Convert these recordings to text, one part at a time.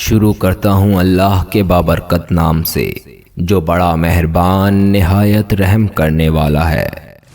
شروع کرتا ہوں اللہ کے بابرکت نام سے جو بڑا مہربان نہایت رحم کرنے والا ہے۔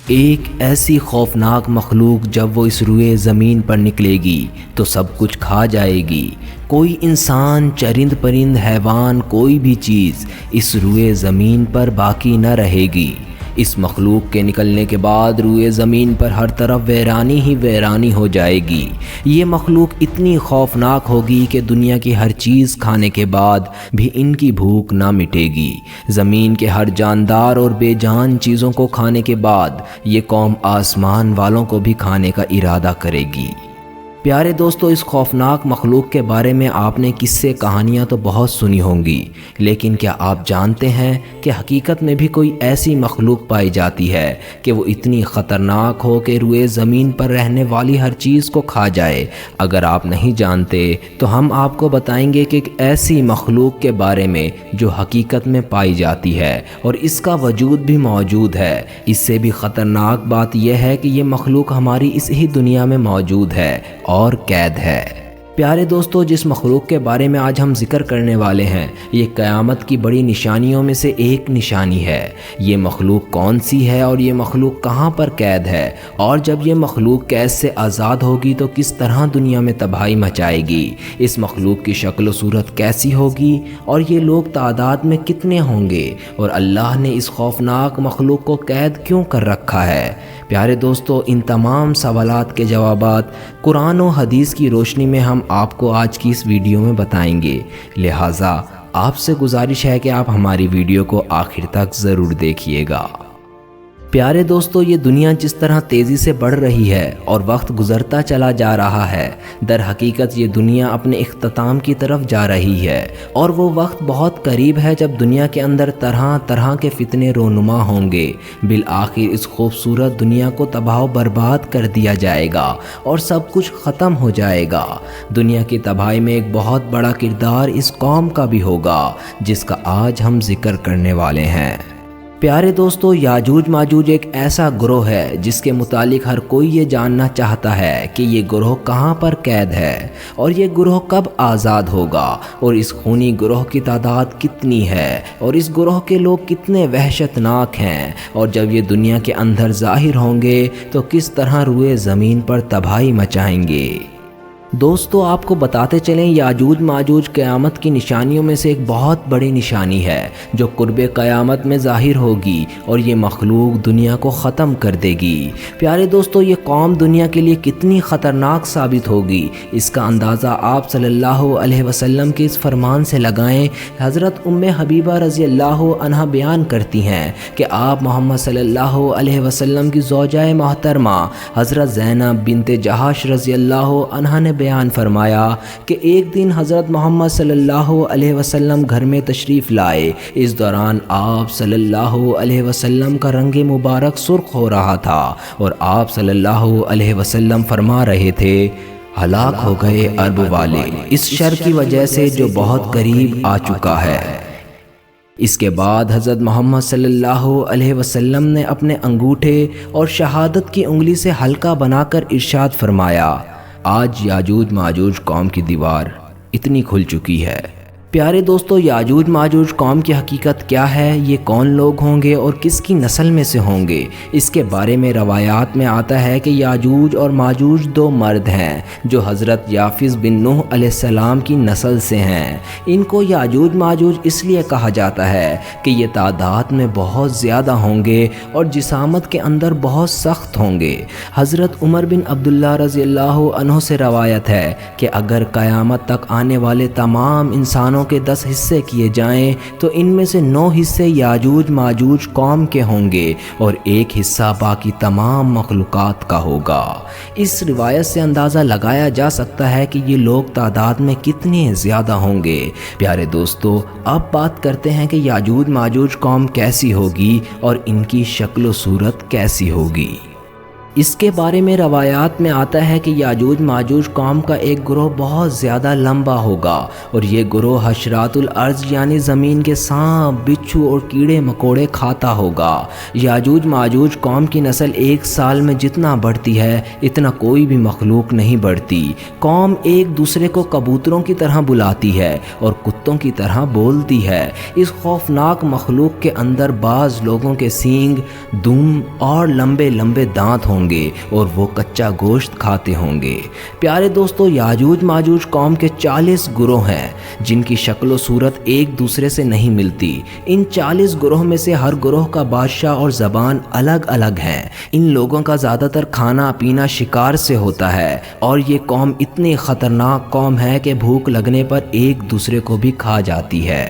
ایک ایسی خوفناک مخلوق جب وہ اس روئے زمین پر نکلے گی تو سب کچھ کھا جائے گی۔ کوئی انسان، چرند پرند، حیوان، کوئی بھی چیز اس روئے زمین پر باقی نہ رہے گی۔ اس مخلوق کے نکلنے کے بعد روئے زمین پر ہر طرف ویرانی ہی ویرانی ہو جائے گی۔ یہ مخلوق اتنی خوفناک ہوگی کہ دنیا کی ہر چیز کھانے کے بعد بھی ان کی بھوک نہ مٹے گی۔ زمین کے ہر جاندار اور بے جان چیزوں کو کھانے کے بعد یہ قوم آسمان والوں کو بھی کھانے کا ارادہ کرے گی۔ پیارے دوستو، اس خوفناک مخلوق کے بارے میں آپ نے قصے کہانیاں تو بہت سنی ہوں گی، لیکن کیا آپ جانتے ہیں کہ حقیقت میں بھی کوئی ایسی مخلوق پائی جاتی ہے کہ وہ اتنی خطرناک ہو کہ روئے زمین پر رہنے والی ہر چیز کو کھا جائے؟ اگر آپ نہیں جانتے تو ہم آپ کو بتائیں گے کہ ایک ایسی مخلوق کے بارے میں جو حقیقت میں پائی جاتی ہے اور اس کا وجود بھی موجود ہے۔ اس سے بھی خطرناک بات یہ ہے کہ یہ مخلوق ہماری اس ہی دنیا میں موجود ہے اور قید ہے۔ پیارے دوستو، جس مخلوق کے بارے میں آج ہم ذکر کرنے والے ہیں یہ قیامت کی بڑی نشانیوں میں سے ایک نشانی ہے۔ یہ مخلوق کون سی ہے اور یہ مخلوق کہاں پر قید ہے، اور جب یہ مخلوق قید سے آزاد ہوگی تو کس طرح دنیا میں تباہی مچائے گی؟ اس مخلوق کی شکل و صورت کیسی ہوگی اور یہ لوگ تعداد میں کتنے ہوں گے، اور اللہ نے اس خوفناک مخلوق کو قید کیوں کر رکھا ہے؟ پیارے دوستو، ان تمام سوالات کے جوابات قرآن و حدیث کی روشنی میں ہم آپ کو آج کی اس ویڈیو میں بتائیں گے، لہٰذا آپ سے گزارش ہے کہ آپ ہماری ویڈیو کو آخر تک ضرور دیکھیے گا۔ پیارے دوستو، یہ دنیا جس طرح تیزی سے بڑھ رہی ہے اور وقت گزرتا چلا جا رہا ہے، در حقیقت یہ دنیا اپنے اختتام کی طرف جا رہی ہے، اور وہ وقت بہت قریب ہے جب دنیا کے اندر طرح طرح کے فتنے رونما ہوں گے۔ بالآخر اس خوبصورت دنیا کو تباہ و برباد کر دیا جائے گا اور سب کچھ ختم ہو جائے گا۔ دنیا کی تباہی میں ایک بہت بڑا کردار اس قوم کا بھی ہوگا جس کا آج ہم ذکر کرنے والے ہیں۔ پیارے دوستو، یاجوج ماجوج ایک ایسا گروہ ہے جس کے متعلق ہر کوئی یہ جاننا چاہتا ہے کہ یہ گروہ کہاں پر قید ہے اور یہ گروہ کب آزاد ہوگا، اور اس خونی گروہ کی تعداد کتنی ہے، اور اس گروہ کے لوگ کتنے وحشت ناک ہیں، اور جب یہ دنیا کے اندر ظاہر ہوں گے تو کس طرح روئے زمین پر تباہی مچائیں گے۔ دوستو، آپ کو بتاتے چلیں، یاجوج ماجوج قیامت کی نشانیوں میں سے ایک بہت بڑی نشانی ہے جو قرب قیامت میں ظاہر ہوگی، اور یہ مخلوق دنیا کو ختم کر دے گی۔ پیارے دوستو، یہ قوم دنیا کے لیے کتنی خطرناک ثابت ہوگی اس کا اندازہ آپ صلی اللہ علیہ وسلم کے اس فرمان سے لگائیں۔ حضرت ام حبیبہ رضی اللہ عنہا بیان کرتی ہیں کہ آپ محمد صلی اللہ علیہ وسلم کی زوجہ محترمہ حضرت زینب بنت جہش رضی اللہ عنہا نے بیان فرمایا کہ ایک دن حضرت محمد صلی اللہ علیہ وسلم گھر میں تشریف لائے۔ اس دوران آپ صلی اللہ علیہ وسلم کا رنگ مبارک سرخ ہو رہا تھا، اور آپ صلی اللہ علیہ وسلم فرما رہے تھے، ہلاک ہو گئے عرب والے اس شر کی وجہ سے جو بہت قریب آ چکا ہے۔ اس کے بعد حضرت محمد صلی اللہ علیہ وسلم نے اپنے انگوٹھے اور شہادت کی انگلی سے حلقہ بنا کر ارشاد فرمایا، آج یاجوج ماجوج قوم کی دیوار اتنی کھل چکی ہے۔ پیارے دوستو، یاجوج ماجوج قوم کی حقیقت کیا ہے، یہ کون لوگ ہوں گے اور کس کی نسل میں سے ہوں گے؟ اس کے بارے میں روایات میں آتا ہے کہ یاجوج اور ماجوج دو مرد ہیں جو حضرت یافز بن نوح علیہ السلام کی نسل سے ہیں۔ ان کو یاجوج ماجوج اس لیے کہا جاتا ہے کہ یہ تعداد میں بہت زیادہ ہوں گے اور جسامت کے اندر بہت سخت ہوں گے۔ حضرت عمر بن عبداللہ رضی اللہ عنہ سے روایت ہے کہ اگر قیامت تک آنے والے تمام انسانوں کے 10 حصے کیے جائیں تو ان میں سے 9 حصے یاجوج ماجوج قوم کے ہوں گے اور ایک حصہ باقی تمام مخلوقات کا ہوگا۔ اس روایت سے اندازہ لگایا جا سکتا ہے کہ یہ لوگ تعداد میں کتنے زیادہ ہوں گے۔ پیارے دوستو، اب بات کرتے ہیں کہ یاجوج ماجوج قوم کیسی ہوگی اور ان کی شکل و صورت کیسی ہوگی۔ اس کے بارے میں روایات میں آتا ہے کہ یاجوج ماجوج قوم کا ایک گروہ بہت زیادہ لمبا ہوگا اور یہ گروہ حشرات الارض یعنی زمین کے سانپ، بچھو اور کیڑے مکوڑے کھاتا ہوگا۔ یاجوج ماجوج قوم کی نسل ایک سال میں جتنا بڑھتی ہے اتنا کوئی بھی مخلوق نہیں بڑھتی۔ قوم ایک دوسرے کو کبوتروں کی طرح بلاتی ہے اور کتوں کی طرح بولتی ہے۔ اس خوفناک مخلوق کے اندر بعض لوگوں کے سینگ، دم اور لمبے لمبے دانت ہوں گے اور وہ کچا گوشت کھاتے ہوں گے۔ پیارے دوستو، یاجوج ماجوج قوم کے 40 گروہ ہیں جن کی شکل و صورت ایک دوسرے سے نہیں ملتی۔ ان 40 گروہ میں سے ہر گروہ کا بادشاہ اور زبان الگ الگ ہیں۔ ان لوگوں کا زیادہ تر کھانا پینا شکار سے ہوتا ہے اور یہ قوم اتنی خطرناک قوم ہے کہ بھوک لگنے پر ایک دوسرے کو بھی کھا جاتی ہے۔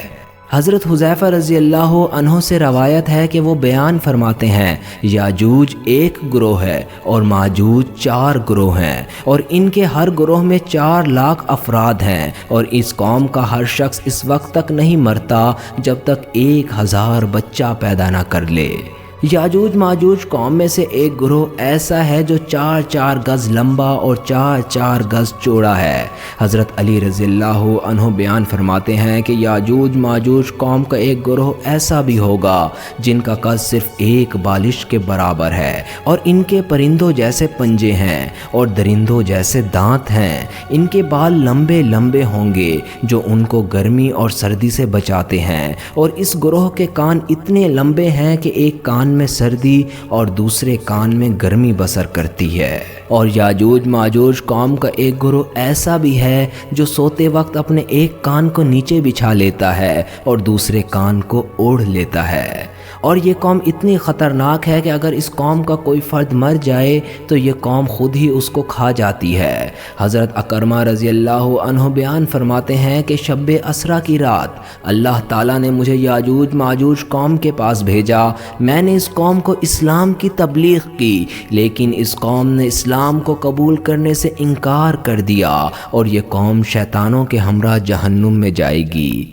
حضرت حذیفہ رضی اللہ عنہ سے روایت ہے کہ وہ بیان فرماتے ہیں، یاجوج ایک گروہ ہے اور ماجوج 4 گروہ ہیں اور ان کے ہر گروہ میں 4 لاکھ افراد ہیں، اور اس قوم کا ہر شخص اس وقت تک نہیں مرتا جب تک 1000 بچہ پیدا نہ کر لے۔ یاجوج ماجوج قوم میں سے ایک گروہ ایسا ہے جو 4 گز لمبا اور 4 گز چوڑا ہے۔ حضرت علی رضی اللہ عنہ بیان فرماتے ہیں کہ یاجوج ماجوج قوم کا ایک گروہ ایسا بھی ہوگا جن کا قد صرف 1 بالش کے برابر ہے اور ان کے پرندوں جیسے پنجے ہیں اور درندوں جیسے دانت ہیں۔ ان کے بال لمبے لمبے ہوں گے جو ان کو گرمی اور سردی سے بچاتے ہیں، اور اس گروہ کے کان اتنے لمبے ہیں کہ ایک کان میں سردی اور دوسرے کان میں گرمی بسر کرتی ہے۔ اور یاجوج ماجوج قوم کا ایک گروہ ایسا بھی ہے جو سوتے وقت اپنے ایک کان کو نیچے بچھا لیتا ہے اور دوسرے کان کو اوڑھ لیتا ہے۔ اور یہ قوم اتنی خطرناک ہے کہ اگر اس قوم کا کوئی فرد مر جائے تو یہ قوم خود ہی اس کو کھا جاتی ہے۔ حضرت اکرمہ رضی اللہ عنہ بیان فرماتے ہیں کہ شب اسریٰ کی رات اللہ تعالیٰ نے مجھے یاجوج ماجوج قوم کے پاس بھیجا۔ میں نے اس قوم کو اسلام کی تبلیغ کی، لیکن اس قوم نے اسلام کو قبول کرنے سے انکار کر دیا اور یہ قوم شیطانوں کے ہمراہ جہنم میں جائے گی۔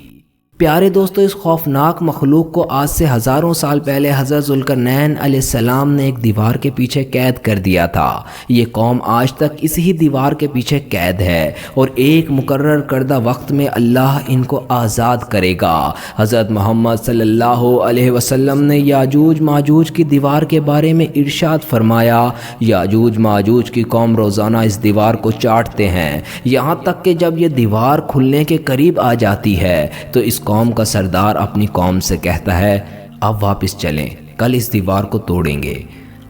پیارے دوستو، اس خوفناک مخلوق کو آج سے ہزاروں سال پہلے حضرت ذوالقرنین علیہ السلام نے ایک دیوار کے پیچھے قید کر دیا تھا۔ یہ قوم آج تک اسی دیوار کے پیچھے قید ہے اور ایک مقرر کردہ وقت میں اللہ ان کو آزاد کرے گا۔ حضرت محمد صلی اللہ علیہ وسلم نے یاجوج ماجوج کی دیوار کے بارے میں ارشاد فرمایا، یاجوج ماجوج کی قوم روزانہ اس دیوار کو چاٹتے ہیں، یہاں تک کہ جب یہ دیوار کھلنے کے قریب آ جاتی ہے تو اس قوم کا سردار اپنی قوم سے کہتا ہے، اب واپس چلیں، کل اس دیوار کو توڑیں گے۔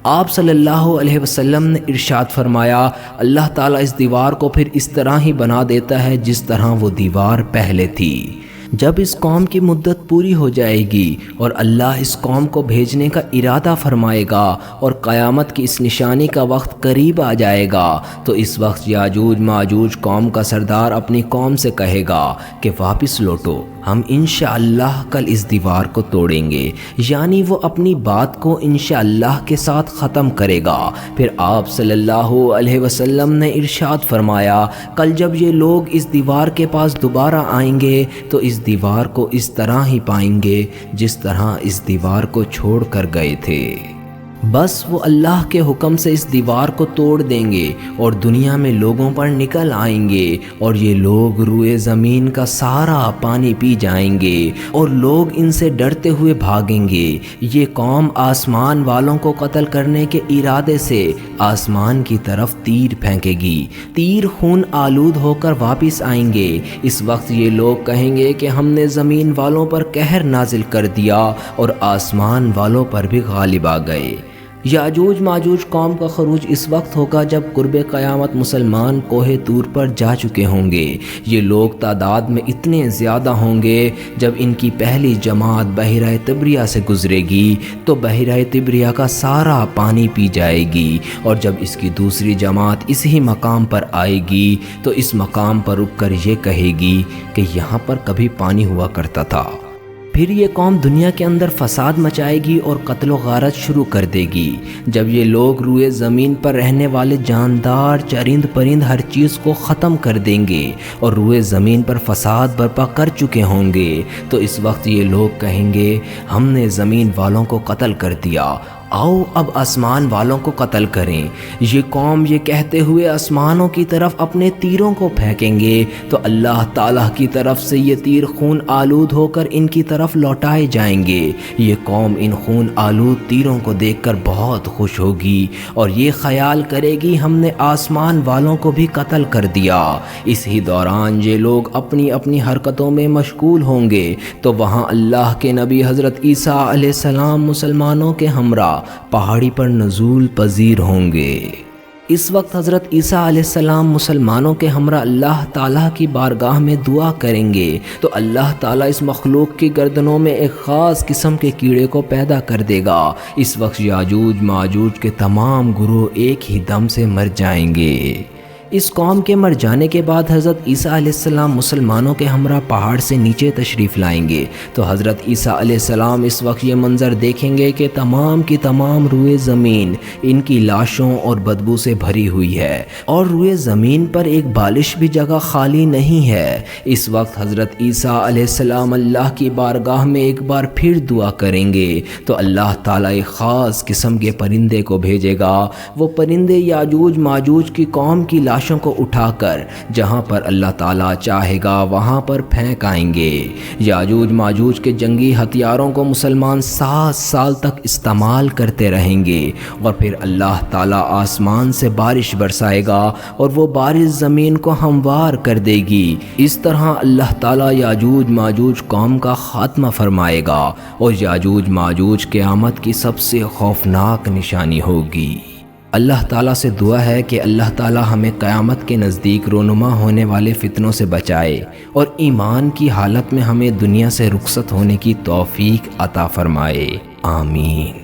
آپ صلی اللہ علیہ وسلم نے ارشاد فرمایا، اللہ تعالیٰ اس دیوار کو پھر اس طرح ہی بنا دیتا ہے جس طرح وہ دیوار پہلے تھی۔ جب اس قوم کی مدت پوری ہو جائے گی اور اللہ اس قوم کو بھیجنے کا ارادہ فرمائے گا اور قیامت کی اس نشانی کا وقت قریب آ جائے گا تو اس وقت یاجوج ماجوج قوم کا سردار اپنی قوم سے کہے گا کہ واپس لوٹو، ہم انشاءاللہ کل اس دیوار کو توڑیں گے، یعنی وہ اپنی بات کو انشاءاللہ کے ساتھ ختم کرے گا۔ پھر آپ صلی اللہ علیہ وسلم نے ارشاد فرمایا، کل جب یہ لوگ اس دیوار کے پاس دوبارہ آئیں گے تو اس دیوار کو اس طرح ہی پائیں گے جس طرح اس دیوار کو چھوڑ کر گئے تھے۔ بس وہ اللہ کے حکم سے اس دیوار کو توڑ دیں گے اور دنیا میں لوگوں پر نکل آئیں گے، اور یہ لوگ روئے زمین کا سارا پانی پی جائیں گے اور لوگ ان سے ڈرتے ہوئے بھاگیں گے۔ یہ قوم آسمان والوں کو قتل کرنے کے ارادے سے آسمان کی طرف تیر پھینکے گی، تیر خون آلود ہو کر واپس آئیں گے۔ اس وقت یہ لوگ کہیں گے کہ ہم نے زمین والوں پر قہر نازل کر دیا اور آسمان والوں پر بھی غالب آ گئے۔ یاجوج ماجوج قوم کا خروج اس وقت ہوگا جب قرب قیامت مسلمان کوہ طور پر جا چکے ہوں گے۔ یہ لوگ تعداد میں اتنے زیادہ ہوں گے، جب ان کی پہلی جماعت بحیرہ طبریہ سے گزرے گی تو بحیرہ طبریہ کا سارا پانی پی جائے گی، اور جب اس کی دوسری جماعت اسی مقام پر آئے گی تو اس مقام پر رک کر یہ کہے گی کہ یہاں پر کبھی پانی ہوا کرتا تھا۔ پھر یہ قوم دنیا کے اندر فساد مچائے گی اور قتل و غارت شروع کر دے گی۔ جب یہ لوگ روئے زمین پر رہنے والے جاندار، چرند پرند ہر چیز کو ختم کر دیں گے اور روئے زمین پر فساد برپا کر چکے ہوں گے تو اس وقت یہ لوگ کہیں گے، ہم نے زمین والوں کو قتل کر دیا، آؤ اب آسمان والوں کو قتل کریں۔ یہ قوم یہ کہتے ہوئے آسمانوں کی طرف اپنے تیروں کو پھینکیں گے تو اللہ تعالیٰ کی طرف سے یہ تیر خون آلود ہو کر ان کی طرف لوٹائے جائیں گے۔ یہ قوم ان خون آلود تیروں کو دیکھ کر بہت خوش ہوگی اور یہ خیال کرے گی ہم نے آسمان والوں کو بھی قتل کر دیا۔ اسی دوران یہ لوگ اپنی اپنی حرکتوں میں مشغول ہوں گے تو وہاں اللہ کے نبی حضرت عیسیٰ علیہ السلام مسلمانوں کے ہمراہ پہاڑی پر نزول پذیر ہوں گے۔ اس وقت حضرت عیسیٰ علیہ السلام مسلمانوں کے ہمراہ اللہ تعالیٰ کی بارگاہ میں دعا کریں گے تو اللہ تعالیٰ اس مخلوق کی گردنوں میں ایک خاص قسم کے کیڑے کو پیدا کر دے گا۔ اس وقت یاجوج ماجوج کے تمام گروہ ایک ہی دم سے مر جائیں گے۔ اس قوم کے مر جانے کے بعد حضرت عیسیٰ علیہ السلام مسلمانوں کے ہمراہ پہاڑ سے نیچے تشریف لائیں گے تو حضرت عیسیٰ علیہ السلام اس وقت یہ منظر دیکھیں گے کہ تمام کی تمام روئے زمین ان کی لاشوں اور بدبو سے بھری ہوئی ہے اور روئے زمین پر ایک بالش بھی جگہ خالی نہیں ہے۔ اس وقت حضرت عیسیٰ علیہ السلام اللہ کی بارگاہ میں ایک بار پھر دعا کریں گے تو اللہ تعالیٰ ایک خاص قسم کے پرندے کو بھیجے گا۔ وہ پرندے یاجوج ماجوج کی قوم کی لاشوں کو اٹھا کر جہاں پر اللہ تعالیٰ چاہے گا وہاں پر پھینک آئیں گے۔ یاجوج ماجوج کے جنگی ہتھیاروں کو مسلمان 7 سال تک استعمال کرتے رہیں گے اور پھر اللہ تعالیٰ آسمان سے بارش برسائے گا اور وہ بارش زمین کو ہموار کر دے گی۔ اس طرح اللہ تعالیٰ یاجوج ماجوج قوم کا خاتمہ فرمائے گا اور یاجوج ماجوج قیامت کی سب سے خوفناک نشانی ہوگی۔ اللہ تعالیٰ سے دعا ہے کہ اللہ تعالیٰ ہمیں قیامت کے نزدیک رونما ہونے والے فتنوں سے بچائے اور ایمان کی حالت میں ہمیں دنیا سے رخصت ہونے کی توفیق عطا فرمائے۔ آمین۔